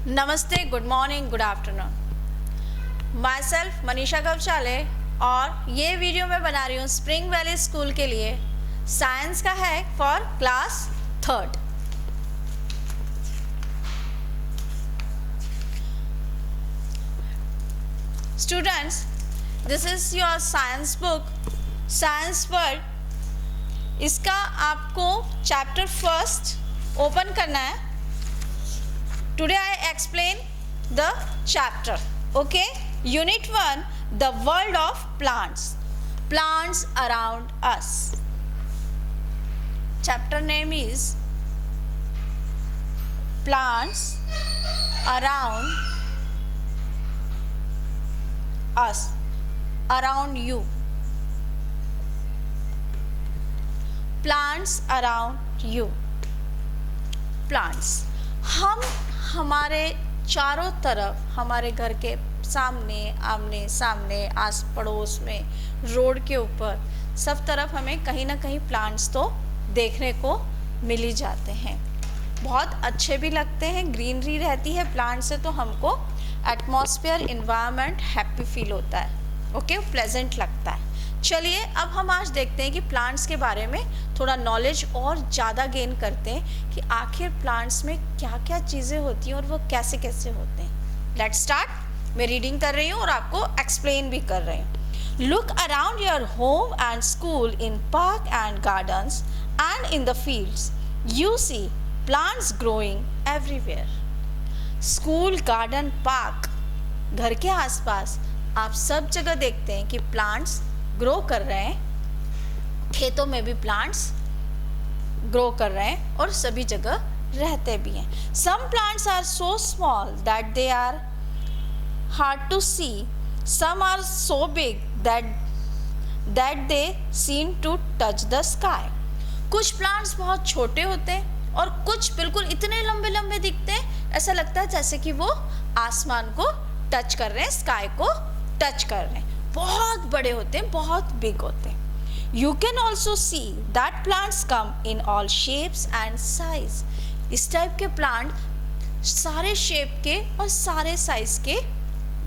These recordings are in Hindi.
नमस्ते, good morning, good afternoon. Myself Manisha Gavchale और ये वीडियो मैं बना रही हूँ स्प्रिंग वैली स्कूल के लिए। साइंस का है for class 3rd। Students, this is your science book science world. इसका आपको चैप्टर 1 ओपन करना है। Today I explain the chapter. Okay, Unit 1, the world of plants. Plants around us. Chapter name is Plants around us, around you. Plants around you. Plants. हम हमारे चारों तरफ, हमारे घर के सामने, आमने सामने, आस पड़ोस में, रोड के ऊपर, सब तरफ हमें कहीं ना कहीं प्लांट्स तो देखने को मिल ही जाते हैं। बहुत अच्छे भी लगते हैं, ग्रीनरी रहती है प्लांट से, तो हमको एटमॉस्फेयर, इन्वायरमेंट हैप्पी फील होता है। ओके, प्लेजेंट लगता है। चलिए अब हम आज देखते हैं कि प्लांट्स के बारे में थोड़ा नॉलेज और ज़्यादा गेन करते हैं कि आखिर प्लांट्स में क्या क्या चीज़ें होती हैं और वो कैसे कैसे होते हैं। Let's start. मैं रीडिंग कर रही हूँ और आपको एक्सप्लेन भी कर रही हूँ। Look around your home and school, in park and gardens and in the fields, you see plants growing everywhere. School, garden, park, घर के आसपास आप सब जगह देखते हैं कि प्लांट्स ग्रो कर रहे हैं। खेतों में भी प्लांट्स ग्रो कर रहे हैं और सभी जगह रहते भी हैं। Some plants are so small that they are hard to see, some are so big that they seem to touch the sky. कुछ प्लांट्स बहुत छोटे होते हैं और कुछ बिल्कुल इतने लंबे लंबे दिखते हैं, ऐसा लगता है जैसे कि वो आसमान को टच कर रहे हैं, स्काई को टच कर रहे हैं। बहुत बड़े होते हैं, बहुत बिग होते हैं। You can also see that plants come in all shapes and size. इस टाइप के प्लांट सारे शेप के और सारे साइज के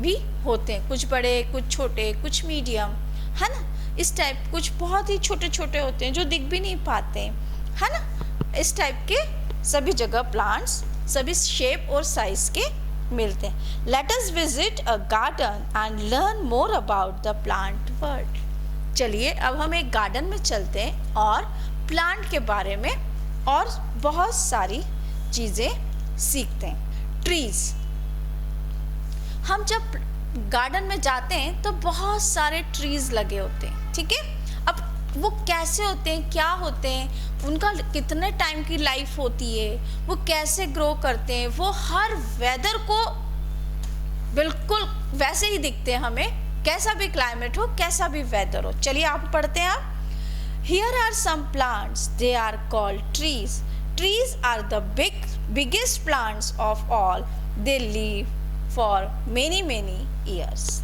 भी होते हैं, कुछ बड़े, कुछ छोटे, कुछ मीडियम, है ना। इस टाइप कुछ बहुत ही छोटे छोटे होते हैं जो दिख भी नहीं पाते हैं, है ना। इस टाइप के सभी जगह प्लांट्स सभी शेप और साइज के मिलते हैं। Let us visit a garden and learn more about the plant world. चलिए अब हम एक गार्डन में चलते हैं और प्लांट के बारे में और बहुत सारी चीज़ें सीखते हैं। ट्रीज, हम जब गार्डन में जाते हैं तो बहुत सारे ट्रीज लगे होते हैं, ठीक है। अब वो कैसे होते हैं, क्या होते हैं, उनका कितने टाइम की लाइफ होती है, वो कैसे ग्रो करते हैं, वो हर वेदर को बिल्कुल वैसे ही दिखते हैं हमें, कैसा भी क्लाइमेट हो, कैसा भी वेदर हो। चलिए आप पढ़ते हैं। आप here are some plants, they are called trees. Trees are the biggest plants of all, they live for many many years.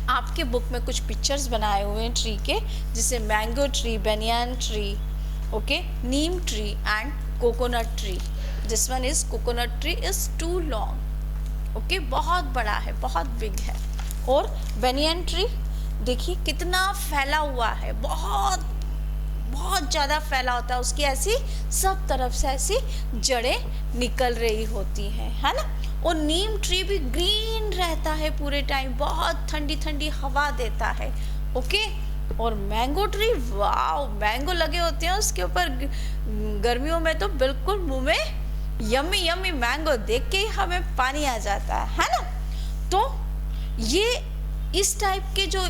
आपके बुक में कुछ पिक्चर्स बनाए हुए हैं ट्री के, जिसे mango tree, banyan tree, okay, neem tree and coconut tree. This one is coconut tree is too long, okay, बहुत बड़ा है, बहुत बिग है। और बनियान ट्री देखिए कितना फैला हुआ है, बहुत बहुत ज़्यादा फैला होता है, उसकी ऐसी सब तरफ से ऐसी जड़ें निकल रही होती हैं, है ना। और नीम ट्री भी ग्रीन रहता है पूरे टाइम, बहुत ठंडी ठंडी हवा देता है, ओके। और मैंगो ट्री, वाव, मैंगो लगे होते हैं उसके ऊपर। गर्मियों में तो बिल्कुल मुंह में यम्मी यम्मी मैंगो देख के ही हमें पानी आ जाता है ना। तो ये इस टाइप के जो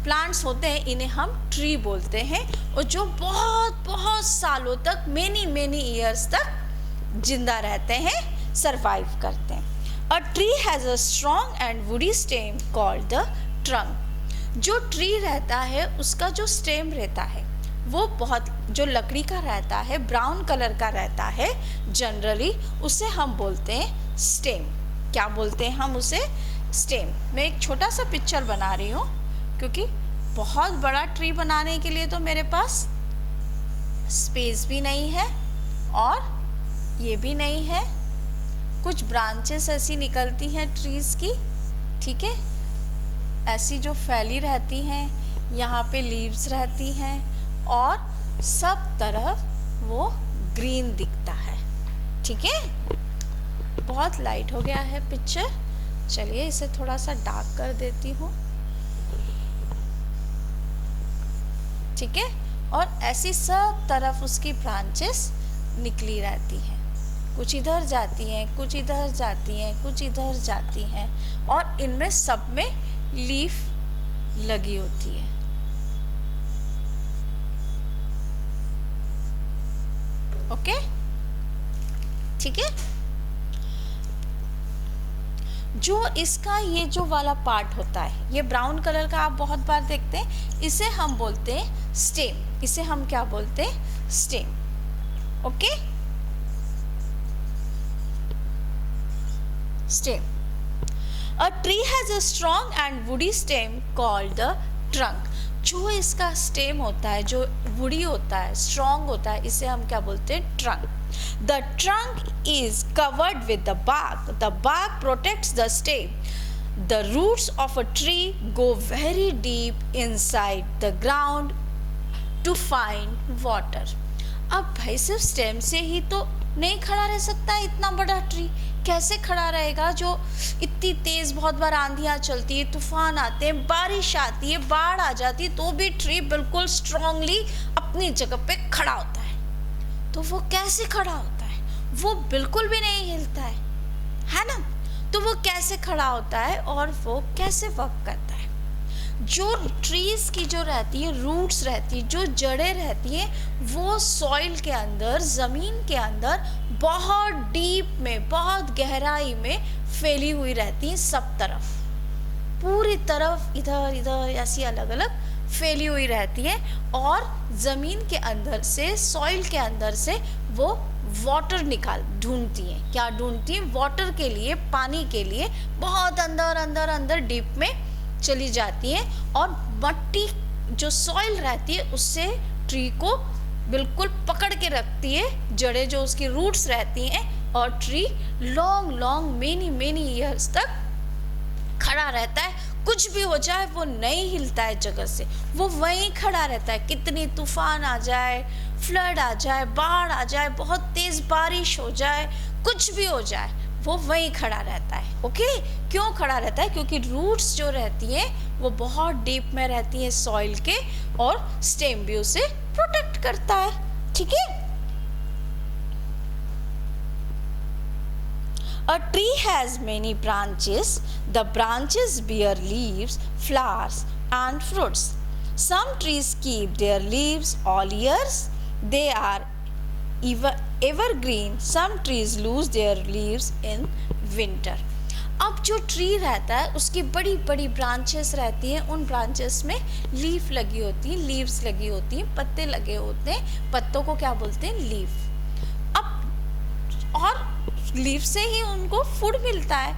प्लांट्स होते हैं इन्हें हम ट्री बोलते हैं, और जो बहुत बहुत सालों तक, मेनी मेनी ईयर्स तक जिंदा रहते हैं, सरवाइव करते हैं। A tree has a strong and woody stem called the trunk. जो ट्री रहता है उसका जो स्टेम रहता है वो बहुत, जो लकड़ी का रहता है, ब्राउन कलर का रहता है जनरली, उसे हम बोलते हैं स्टेम। क्या बोलते हैं हम उसे? स्टेम। मैं एक छोटा सा पिक्चर बना रही हूँ क्योंकि बहुत बड़ा ट्री बनाने के लिए तो मेरे पास स्पेस भी नहीं है और ये भी नहीं है, कुछ ब्रांचेस ऐसी निकलती हैं ट्रीज की, ठीक है, ऐसी जो फैली रहती हैं, यहाँ पे लीव्स रहती हैं और सब तरफ वो ग्रीन दिखता है, ठीक है। बहुत लाइट हो गया है पिक्चर, चलिए इसे थोड़ा सा डार्क कर देती हूँ, ठीक है। और ऐसी सब तरफ उसकी ब्रांचेस निकली रहती हैं, कुछ इधर जाती हैं, कुछ इधर जाती हैं, कुछ इधर जाती हैं, और इनमें सब में लीफ लगी होती है। ओके, ठीक है। जो इसका ये जो वाला पार्ट होता है, ये ब्राउन कलर का आप बहुत बार देखते हैं, इसे हम बोलते हैं स्टेम। इसे हम क्या बोलते हैं? Stem. Okay, stem. A tree has a strong and woody stem called the trunk. जो इसका स्टेम होता है, जो वुडी होता है, स्ट्रॉन्ग होता है, इसे हम क्या बोलते हैं? Trunk. The trunk is covered with the bark. The bark protects the stem. The roots of a tree go very deep inside the ground to find water. अब भाई सिर्फ स्टेम से ही तो नहीं खड़ा रह सकता है इतना बड़ा ट्री। कैसे खड़ा रहेगा? जो इतनी तेज, बहुत बार आंधियाँ चलती है, तूफान आते हैं, बारिश आती है, बाढ़ आ जाती है, तो भी ट्री बिल्कुल स्ट्रांगली अपनी जगह पे खड़ा होता है। तो वो कैसे खड़ा होता है? वो बिल्कुल भी नहीं हिलता है ना? तो वो कैसे खड़ा होता है और वो कैसे वर्क करता है? जो ट्रीज की जो रहती है, रूट्स रहती है, जो जड़ें रहती हैं, वो सॉइल के अंदर, ज़मीन के अंदर बहुत डीप में, बहुत गहराई में फैली हुई रहती हैं, सब तरफ, पूरी तरफ, इधर इधर ऐसी अलग अलग फैली हुई रहती है। और ज़मीन के अंदर से, सॉइल के अंदर से वो वाटर ढूंढती हैं। क्या ढूंढती हैं? वाटर के लिए, पानी के लिए बहुत अंदर अंदर अंदर डीप में चली जाती है, और मट्टी जो सॉइल रहती है उससे ट्री को बिल्कुल पकड़ के रखती है, जड़ें जो उसकी रूट्स रहती हैं, और tree long long many years तक खड़ा रहता है। कुछ भी हो जाए वो नहीं हिलता है जगह से, वो वहीं खड़ा रहता है। कितनी तूफान आ जाए, फ्लड आ जाए, बाढ़ आ जाए, बहुत तेज बारिश हो जाए, कुछ भी हो जाए, वो वहीं खड़ा रहता है। ओके, क्यों खड़ा रहता है? क्योंकि रूट्स जो रहती हैं वो बहुत डीप में रहती हैं सॉइल के, और स्टेम भी उसे प्रोटेक्ट करता है, ठीक है। A tree has many branches. The branches bear leaves, flowers, and fruits. Some trees keep their leaves all years. They are evergreen. Some trees lose their leaves in winter. अब जो ट्री रहता है उसकी बड़ी बड़ी ब्रांचेस रहती हैं, उन ब्रांचेस में लीफ लगी होती है, लीव्स लगी होती हैं, पत्ते लगे होते हैं, पत्तों को क्या बोलते हैं? लीफ। अब और लीफ से ही उनको फूड मिलता है,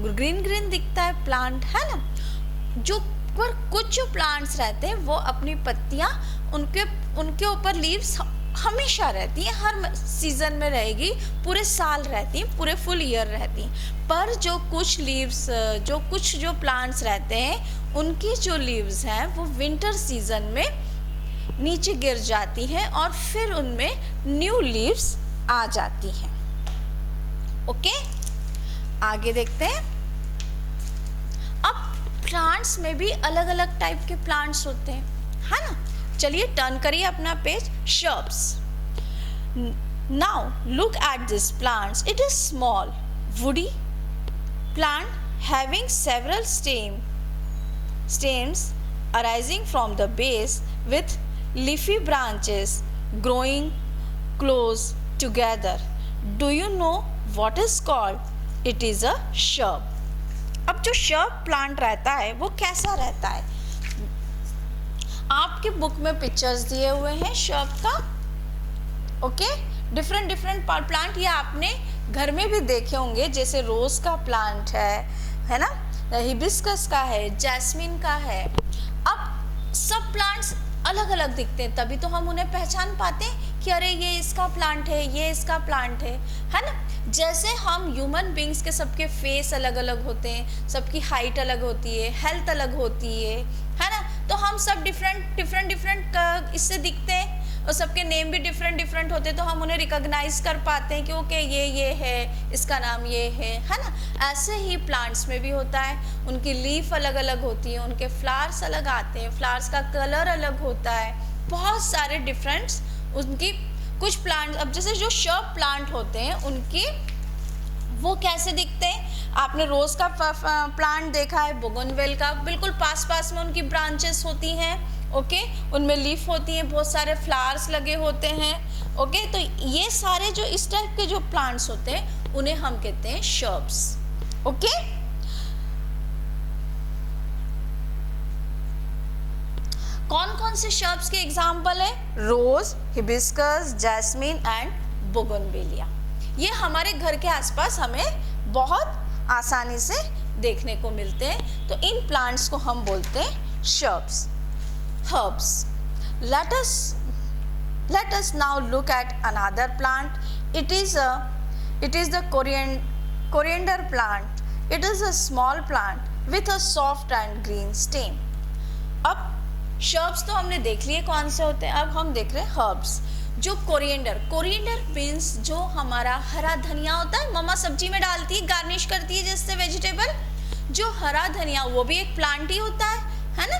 ग्रीन ग्रीन दिखता है प्लांट, है ना। जो पर कुछ जो प्लांट्स रहते हैं वो अपनी पत्तियां, उनके ऊपर लीव्स हमेशा रहती हैं, हर सीजन में रहेगी, पूरे साल रहती हैं, पूरे फुल ईयर रहती हैं। पर जो कुछ लीव्स, जो प्लांट्स रहते हैं, उनकी जो लीव्स हैं वो विंटर सीजन में नीचे गिर जाती हैं और फिर उनमें न्यू लीव्स आ जाती हैं। ओके, आगे देखते हैं। अब प्लांट्स में भी अलग अलग टाइप के प्लांट्स होते हैं, है ना। चलिए टर्न करिए अपना page, shrubs. Now look at this plants. It is small, woody plant having several stems arising from the base with leafy branches growing close together. Do you know what is called? It is a shrub. अब जो shrub plant रहता है वो कैसा रहता है? आपके बुक में पिक्चर्स दिए हुए हैं शर्ब का। ओके, डिफरेंट प्लांट ये आपने घर में भी देखे होंगे, जैसे रोज का प्लांट है ना, हिबिस्कस का है, जैस्मिन का है। अब सब प्लांट्स अलग अलग दिखते हैं, तभी तो हम उन्हें पहचान पाते हैं कि अरे ये इसका प्लांट है, ये इसका प्लांट है ना। जैसे हम ह्यूमन बींग्स के सबके फेस अलग अलग होते हैं, सबकी हाइट अलग होती है, हेल्थ अलग होती है ना। तो हम सब डिफरेंट इससे दिखते हैं और सबके नेम भी डिफरेंट होते हैं, तो हम उन्हें रिकॉग्नाइज कर पाते हैं कि ओके ये है, इसका नाम ये है ना। ऐसे ही प्लांट्स में भी होता है, उनकी लीफ अलग अलग होती है, उनके फ्लावर्स अलग आते हैं, फ्लावर्स का कलर अलग होता है, बहुत सारे डिफरेंट्स उनकी। कुछ प्लांट, अब जैसे जो शर्ब प्लांट होते हैं उनकी वो कैसे दिखते हैं, आपने रोज का प्लांट देखा है, बोगनवेल का, बिल्कुल पास में उनकी ब्रांचेस होती हैं, ओके, उनमें लीफ होती हैं, बहुत सारे फ्लावर्स लगे होते हैं, ओके। तो ये सारे जो इस टाइप के जो प्लांट्स होते हैं उन्हें हम कहते हैं शर्ब्स, ओके। कौन कौन से शर्ब्स के एग्जाम्पल है, रोज, हिबिस्कस, जैस्मीन एंड बोगनवेलिया। ये हमारे घर के आसपास हमें बहुत आसानी से देखने को मिलते हैं, तो इन प्लांट्स को हम बोलते हैं shrubs. Herbs. Let us now look at another plant. It is the coriander plant. It is a small plant with a soft and green stem. अब shrubs तो हमने देख लिए कौन से होते हैं, अब हम देख रहे हैं herbs। जो कोरिएंडर मीन्स जो हमारा हरा धनिया होता है, मम्मा सब्जी में डालती है, गार्निश करती है जैसे वेजिटेबल, जो हरा धनिया वो भी एक प्लांट ही होता है ना।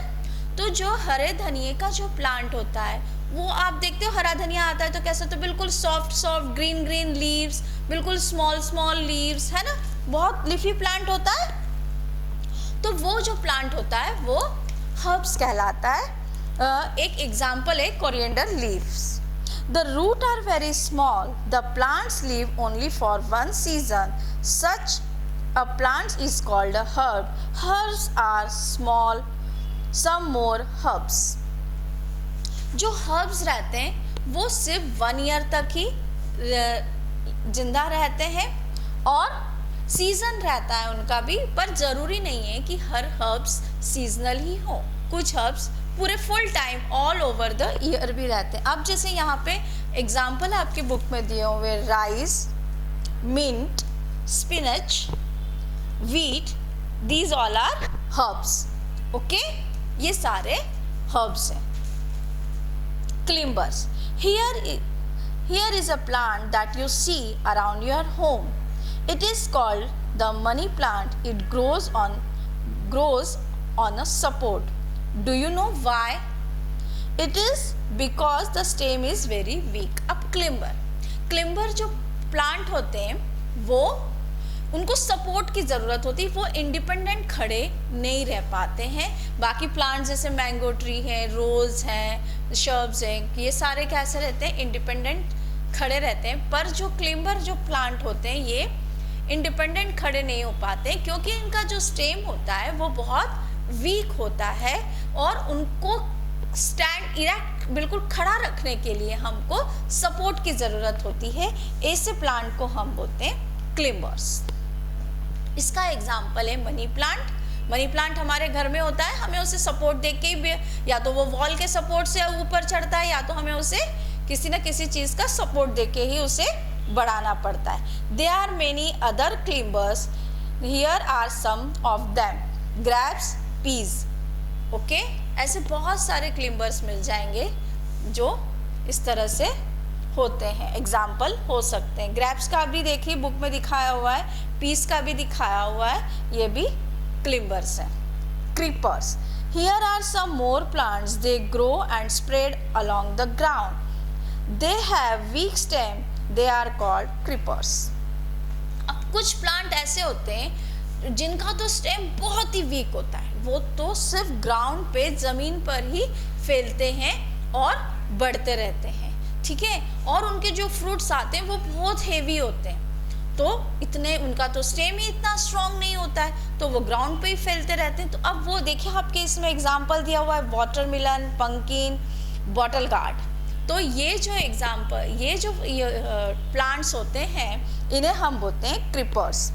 तो जो हरे धनिए का जो प्लांट होता है वो आप देखते हो, हरा धनिया आता है तो कैसा, तो बिल्कुल सॉफ्ट ग्रीन लीव्स, बिल्कुल स्मॉल लीव्स, है ना, बहुत लीफी प्लांट होता है। तो वो जो प्लांट होता है वो हर्ब्स कहलाता है। एक एग्जाम्पल है coriander leaves. The root are very small, the plants live only for one season, such a plant is called a herb. Herbs are small, some more herbs। जो herbs रहते हैं वो सिर्फ 1 ईयर तक ही जिंदा रहते हैं और सीजन रहता है उनका भी, पर ज़रूरी नहीं है कि हर herbs सीजनल ही हो। कुछ herbs पूरे full time all over the year भी रहते हैं। अब जैसे यहाँ पे एग्जाम्पल आपके बुक में दिए हुए rice, mint, spinach, wheat, these all are herbs, okay. ये सारे herbs हैं। Climbers. Here is a plant that you see around your home. It is called the money plant. It grows on a support. Do you know why? It is because the stem is very weak. अब climber जो प्लांट होते हैं वो उनको सपोर्ट की ज़रूरत होती है, वो इंडिपेंडेंट खड़े नहीं रह पाते हैं। बाकी प्लांट्स जैसे मैंगो ट्री है, रोज़ हैं, शर्ब्स हैं, ये सारे कैसे रहते हैं, इंडिपेंडेंट खड़े रहते हैं। पर जो क्लिम्बर जो प्लांट होते हैं ये इंडिपेंडेंट खड़े नहीं हो पाते क्योंकि इनका जो स्टेम होता है वो बहुत वीक होता है और उनको स्टैंड इरेक्ट बिल्कुल खड़ा रखने के लिए हमको सपोर्ट की ज़रूरत होती है। ऐसे प्लांट को हम बोलते हैं क्लिम्बर्स। इसका एग्जाम्पल है मनी प्लांट हमारे घर में होता है, हमें उसे सपोर्ट दे के भी, या तो वो वॉल के सपोर्ट से ऊपर चढ़ता है या तो हमें उसे किसी न किसी चीज़ का सपोर्ट दे के ही उसे बढ़ाना पड़ता है। There are many other climbers. Here are some of them. Grapes, peas. Okay? ऐसे बहुत सारे क्लिम्बर्स मिल जाएंगे जो इस तरह से होते हैं, एग्जाम्पल हो सकते हैं। ग्रैप्स का भी देखिए बुक में दिखाया हुआ है, पीस का भी दिखाया हुआ है, ये भी क्लिम्बर्स हैं। Creepers. Here are some more plants, they grow and spread along the ground, they have weak stem, they are called creepers. अब कुछ प्लांट ऐसे होते हैं जिनका तो स्टेम बहुत ही वीक होता है, वो तो सिर्फ ग्राउंड पे ज़मीन पर ही फैलते हैं और बढ़ते रहते हैं, ठीक है। और उनके जो फ्रूट्स आते हैं वो बहुत हेवी होते हैं, तो इतने उनका तो स्टेम ही इतना स्ट्रॉन्ग नहीं होता है, तो वो ग्राउंड पे ही फैलते रहते हैं। तो अब वो देखिए आपके इसमें एग्जाम्पल दिया हुआ है, वाटरमेलन, पंकिन, बॉटल गार्ड। तो ये जो प्लांट्स होते हैं इन्हें हम बोलते हैं creepers.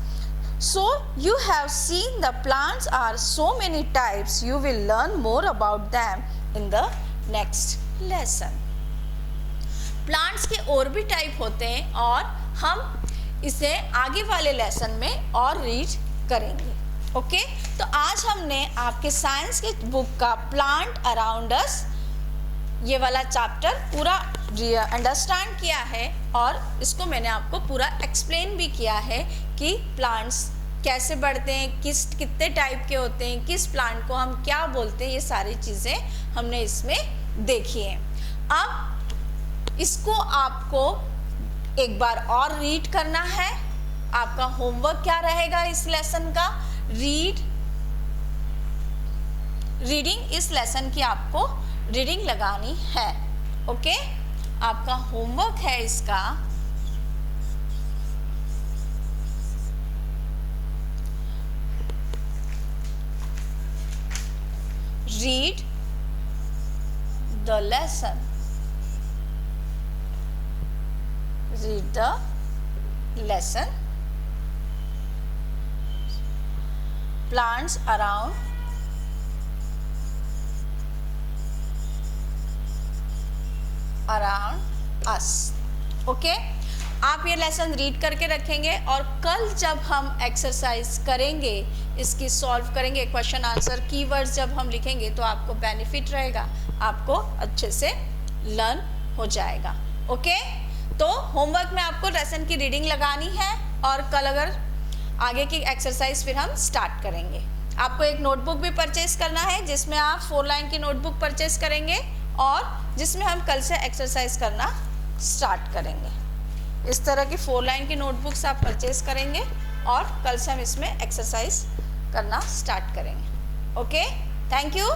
So you have seen the plants are so many types. You will learn more about them in the next lesson. Plants के और भी टाइप होते हैं और हम इसे आगे वाले लेसन में और रीड करेंगे। ओके, तो आज हमने आपके साइंस के बुक का प्लांट अराउंड अस ये वाला चैप्टर पूरा अंडरस्टैंड किया है और इसको मैंने आपको पूरा एक्सप्लेन भी किया है कि प्लांट्स कैसे बढ़ते हैं, कितने टाइप के होते हैं, किस प्लांट को हम क्या बोलते हैं, ये सारी चीज़ें हमने इसमें देखी हैं। अब इसको आपको एक बार और रीड करना है। आपका होमवर्क क्या रहेगा इस लेसन का? रीडिंग इस लेसन की आपको रीडिंग लगानी है। ओके, आपका होमवर्क है इसका read the lesson. Read the lesson. Plants around us. Okay, आप ये लेसन रीड करके रखेंगे और कल जब हम एक्सरसाइज करेंगे, इसकी सॉल्व करेंगे, क्वेश्चन आंसर कीवर्ड्स जब हम लिखेंगे तो आपको बेनिफिट रहेगा, आपको अच्छे से लर्न हो जाएगा। ओके, तो होमवर्क में आपको लेसन की रीडिंग लगानी है और कल अगर आगे की एक्सरसाइज फिर हम स्टार्ट करेंगे। आपको एक नोटबुक भी परचेज करना है जिसमें आप 4 लाइन की नोटबुक परचेज करेंगे और जिसमें हम कल से एक्सरसाइज करना स्टार्ट करेंगे। इस तरह की 4 लाइन की नोटबुक्स आप परचेज करेंगे और कल से हम इसमें एक्सरसाइज करना स्टार्ट करेंगे। Okay, thank you.